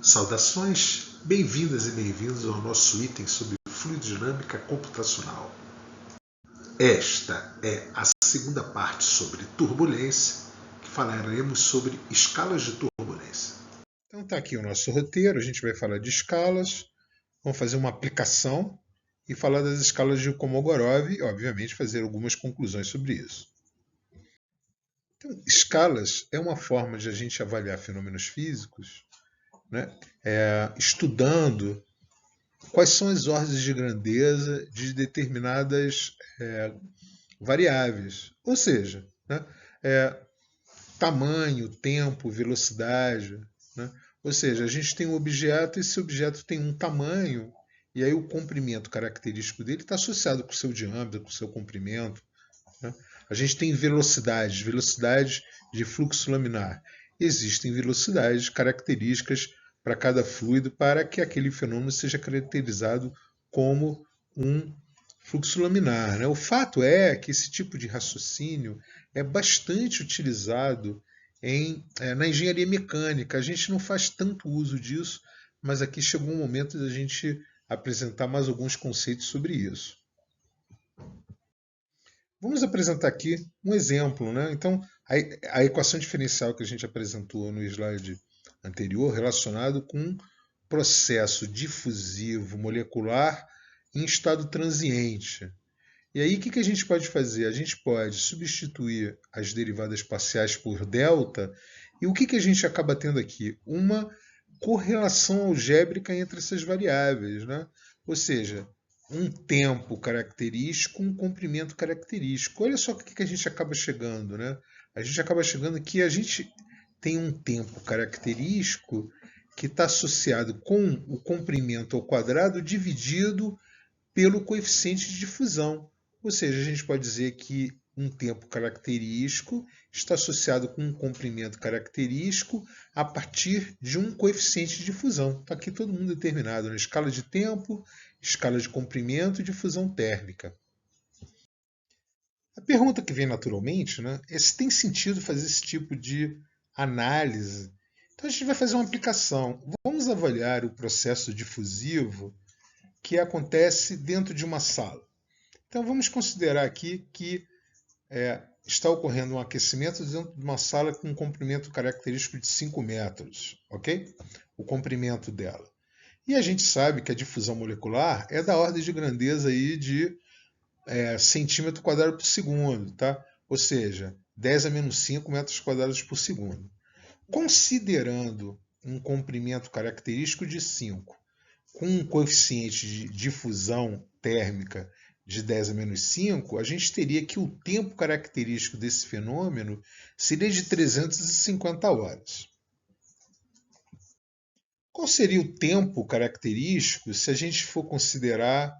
Saudações, bem-vindas e bem-vindos ao nosso item sobre fluidodinâmica computacional. Esta é a segunda parte sobre turbulência, que falaremos sobre escalas de turbulência. Então está aqui o nosso roteiro, a gente vai falar de escalas, vamos fazer uma aplicação e falar das escalas de Kolmogorov e, obviamente, fazer algumas conclusões sobre isso. Então, escalas é uma forma de a gente avaliar fenômenos físicos, né? Estudando quais são as ordens de grandeza de determinadas variáveis. Ou seja, né, tamanho, tempo, velocidade. Né? Ou seja, a gente tem um objeto e esse objeto tem um tamanho e aí o comprimento característico dele está associado com o seu diâmetro, com o seu comprimento. Né? A gente tem velocidades de fluxo laminar. Existem velocidades características para cada fluido para que aquele fenômeno seja caracterizado como um fluxo laminar. Né? O fato é que esse tipo de raciocínio é bastante utilizado na engenharia mecânica. A gente não faz tanto uso disso, mas aqui chegou o momento de a gente apresentar mais alguns conceitos sobre isso. Vamos apresentar aqui um exemplo. Né? Então, a equação diferencial que a gente apresentou no slide anterior, relacionado com processo difusivo molecular em estado transiente. E aí, o que a gente pode fazer? A gente pode substituir as derivadas parciais por delta, e o que a gente acaba tendo aqui? Uma correlação algébrica entre essas variáveis. Né? Ou seja, um tempo característico, um comprimento característico. Olha só o que a gente acaba chegando. Né? A gente acaba chegando que a gente tem um tempo característico que está associado com o comprimento ao quadrado dividido pelo coeficiente de difusão. Ou seja, a gente pode dizer que um tempo característico está associado com um comprimento característico a partir de um coeficiente de difusão. Está aqui todo mundo determinado na escala de tempo, escala de comprimento e difusão térmica. A pergunta que vem naturalmente, né, é se tem sentido fazer esse tipo de análise. Então a gente vai fazer uma aplicação. Vamos avaliar o processo difusivo que acontece dentro de uma sala. Então vamos considerar aqui que está ocorrendo um aquecimento dentro de uma sala com um comprimento característico de 5 metros, ok? O comprimento dela. E a gente sabe que a difusão molecular é da ordem de grandeza aí de centímetro quadrado por segundo, tá? Ou seja, 10 a menos 5 metros quadrados por segundo. Considerando um comprimento característico de 5, com um coeficiente de difusão térmica de 10 a menos 5, a gente teria que o tempo característico desse fenômeno seria de 350 horas. Qual seria o tempo característico se a gente for considerar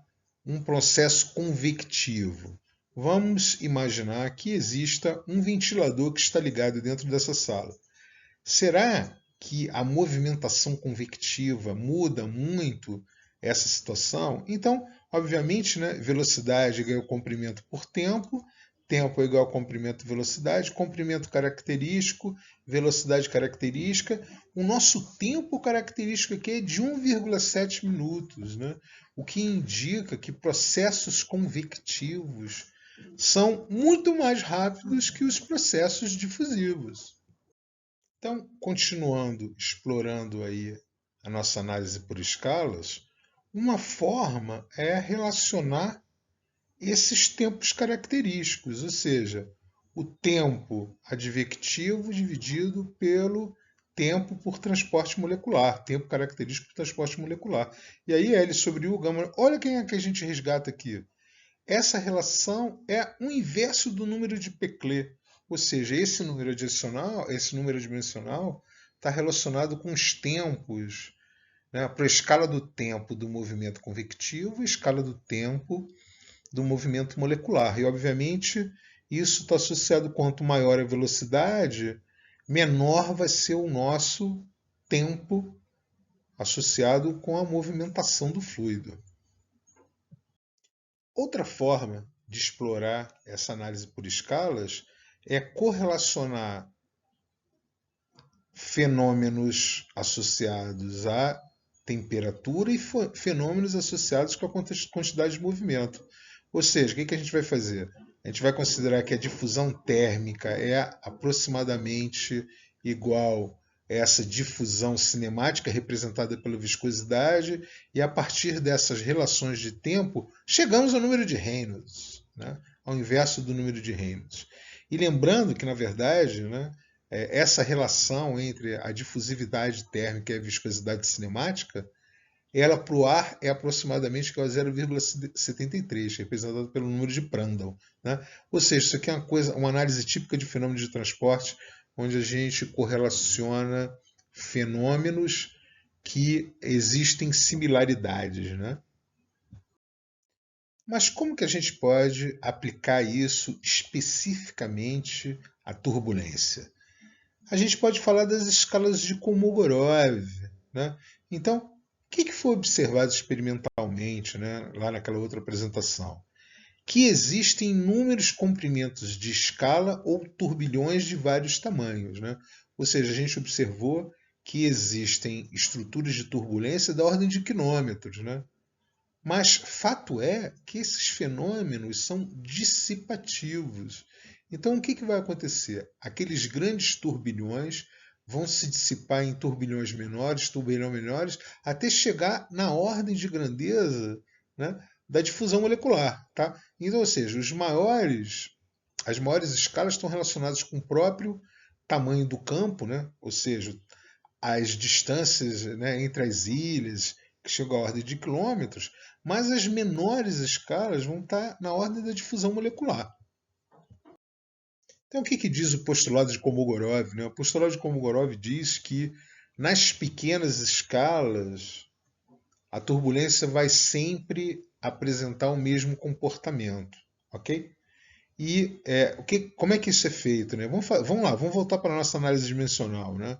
um processo convectivo? Vamos imaginar que exista um ventilador que está ligado dentro dessa sala. Será que a movimentação convectiva muda muito essa situação? Então, obviamente, né, velocidade é igual a comprimento por tempo, tempo é igual a comprimento velocidade, comprimento característico, velocidade característica. O nosso tempo característico aqui é de 1,7 minutos, né? O que indica que processos convectivos são muito mais rápidos que os processos difusivos. Então, continuando explorando aí a nossa análise por escalas, uma forma é relacionar esses tempos característicos, ou seja, o tempo advectivo dividido pelo tempo por transporte molecular, tempo característico por transporte molecular. E aí, L sobre U, gama, olha quem é que a gente resgata aqui. Essa relação é o inverso do número de Peclet. Ou seja, esse número dimensional está relacionado com os tempos, né, para a escala do tempo do movimento convectivo e a escala do tempo do movimento molecular. E, obviamente, isso está associado, quanto maior a velocidade, menor vai ser o nosso tempo associado com a movimentação do fluido. Outra forma de explorar essa análise por escalas é correlacionar fenômenos associados à temperatura e fenômenos associados com a quantidade de movimento. Ou seja, o que a gente vai fazer? A gente vai considerar que a difusão térmica é aproximadamente igual a essa difusão cinemática representada pela viscosidade, e a partir dessas relações de tempo, chegamos ao número de Reynolds, né? Ao inverso do número de Reynolds. E lembrando que, na verdade, né, essa relação entre a difusividade térmica e a viscosidade cinemática, ela para o ar é aproximadamente igual a 0,73, representado pelo número de Prandtl, né? Ou seja, isso aqui é uma análise típica de fenômenos de transporte, onde a gente correlaciona fenômenos que existem similaridades, né? Mas como que a gente pode aplicar isso especificamente à turbulência? A gente pode falar das escalas de Kolmogorov, né? Então, o que foi observado experimentalmente, né, lá naquela outra apresentação? Que existem inúmeros comprimentos de escala ou turbilhões de vários tamanhos, né? Ou seja, a gente observou que existem estruturas de turbulência da ordem de quilômetros, né? Mas fato é que esses fenômenos são dissipativos. Então, o que vai acontecer? Aqueles grandes turbilhões vão se dissipar em turbilhões menores, até chegar na ordem de grandeza, né, da difusão molecular. Tá? Então, ou seja, as maiores escalas estão relacionadas com o próprio tamanho do campo, né? Ou seja, as distâncias, né, entre as ilhas, que chegam à ordem de quilômetros, mas as menores escalas vão estar na ordem da difusão molecular. Então, o que diz o postulado de Kolmogorov, né? O postulado de Kolmogorov diz que nas pequenas escalas a turbulência vai sempre apresentar o mesmo comportamento, ok? E como é que isso é feito, né? Vamos lá, vamos voltar para a nossa análise dimensional, né?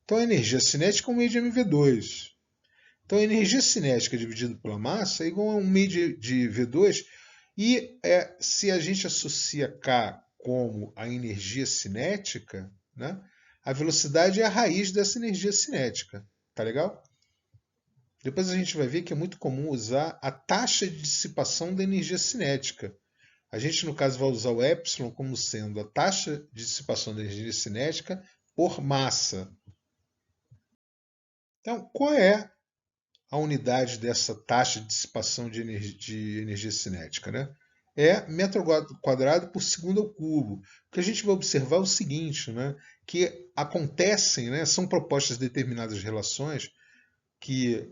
Então, a energia cinética é um meio de mv2. Então, a energia cinética dividida pela massa é igual a um meio de V2. E se a gente associa K como a energia cinética, né, a velocidade é a raiz dessa energia cinética. Tá legal? Depois a gente vai ver que é muito comum usar a taxa de dissipação da energia cinética. A gente, no caso, vai usar o epsilon como sendo a taxa de dissipação da energia cinética por massa. Então, qual é a unidade dessa taxa de dissipação de energia cinética, né? É metro quadrado por segundo ao cubo. O que a gente vai observar é o seguinte, né? Que acontecem, né? São propostas determinadas relações que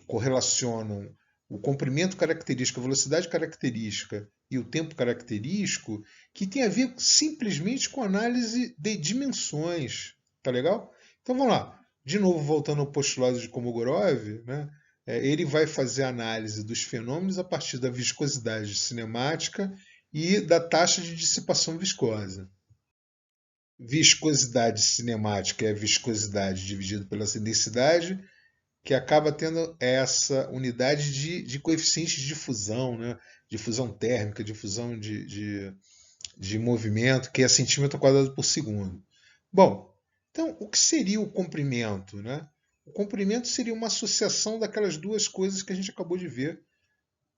correlacionam o comprimento característico, a velocidade característica e o tempo característico, que tem a ver simplesmente com análise de dimensões. Tá legal? Então vamos lá. De novo, voltando ao postulado de Kolmogorov, né, ele vai fazer a análise dos fenômenos a partir da viscosidade cinemática e da taxa de dissipação viscosa. Viscosidade cinemática é a viscosidade dividida pela densidade, que acaba tendo essa unidade de coeficiente de difusão, né? Difusão térmica, difusão de movimento, que é centímetro quadrado por segundo. Bom, então, o que seria o comprimento, né? O comprimento seria uma associação daquelas duas coisas que a gente acabou de ver,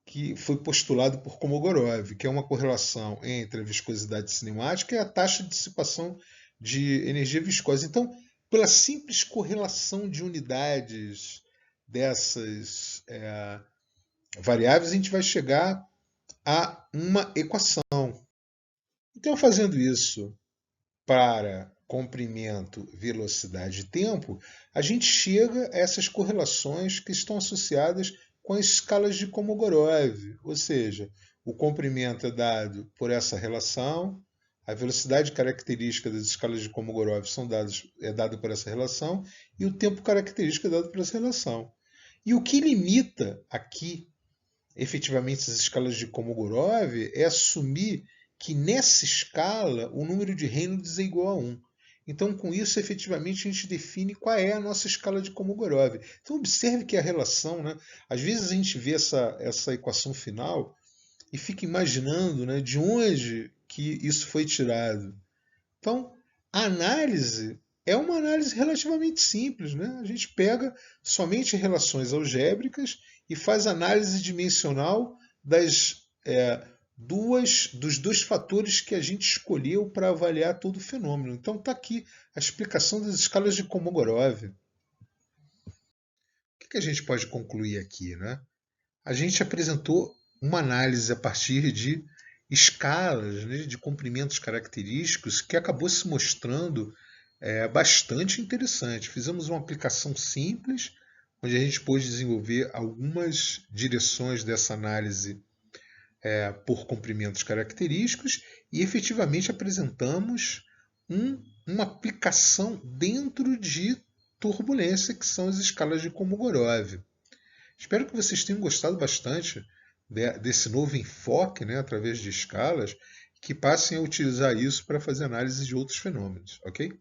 que foi postulado por Kolmogorov, que é uma correlação entre a viscosidade cinemática e a taxa de dissipação de energia viscosa. Então, pela simples correlação de unidades dessas variáveis, a gente vai chegar a uma equação. Então, fazendo isso para comprimento, velocidade e tempo, a gente chega a essas correlações que estão associadas com as escalas de Kolmogorov, ou seja, o comprimento é dado por essa relação, a velocidade característica das escalas de Kolmogorov é dada por essa relação, e o tempo característico é dado por essa relação. E o que limita aqui, efetivamente, as escalas de Kolmogorov é assumir que nessa escala o número de Reynolds é igual a 1. Então, com isso, efetivamente, a gente define qual é a nossa escala de Kolmogorov. Então, observe que a relação, né? Às vezes a gente vê essa equação final e fica imaginando, né, de onde que isso foi tirado. Então, a análise é uma análise relativamente simples, né? A gente pega somente relações algébricas e faz análise dimensional dos dois fatores que a gente escolheu para avaliar todo o fenômeno. Então está aqui a explicação das escalas de Kolmogorov. O que a gente pode concluir aqui, né? A gente apresentou uma análise a partir de escalas, né, de comprimentos característicos que acabou se mostrando bastante interessante. Fizemos uma aplicação simples, onde a gente pôde desenvolver algumas direções dessa análise por comprimentos característicos e efetivamente apresentamos uma aplicação dentro de turbulência, que são as escalas de Kolmogorov. Espero que vocês tenham gostado bastante desse novo enfoque, né, através de escalas, que passem a utilizar isso para fazer análise de outros fenômenos, ok?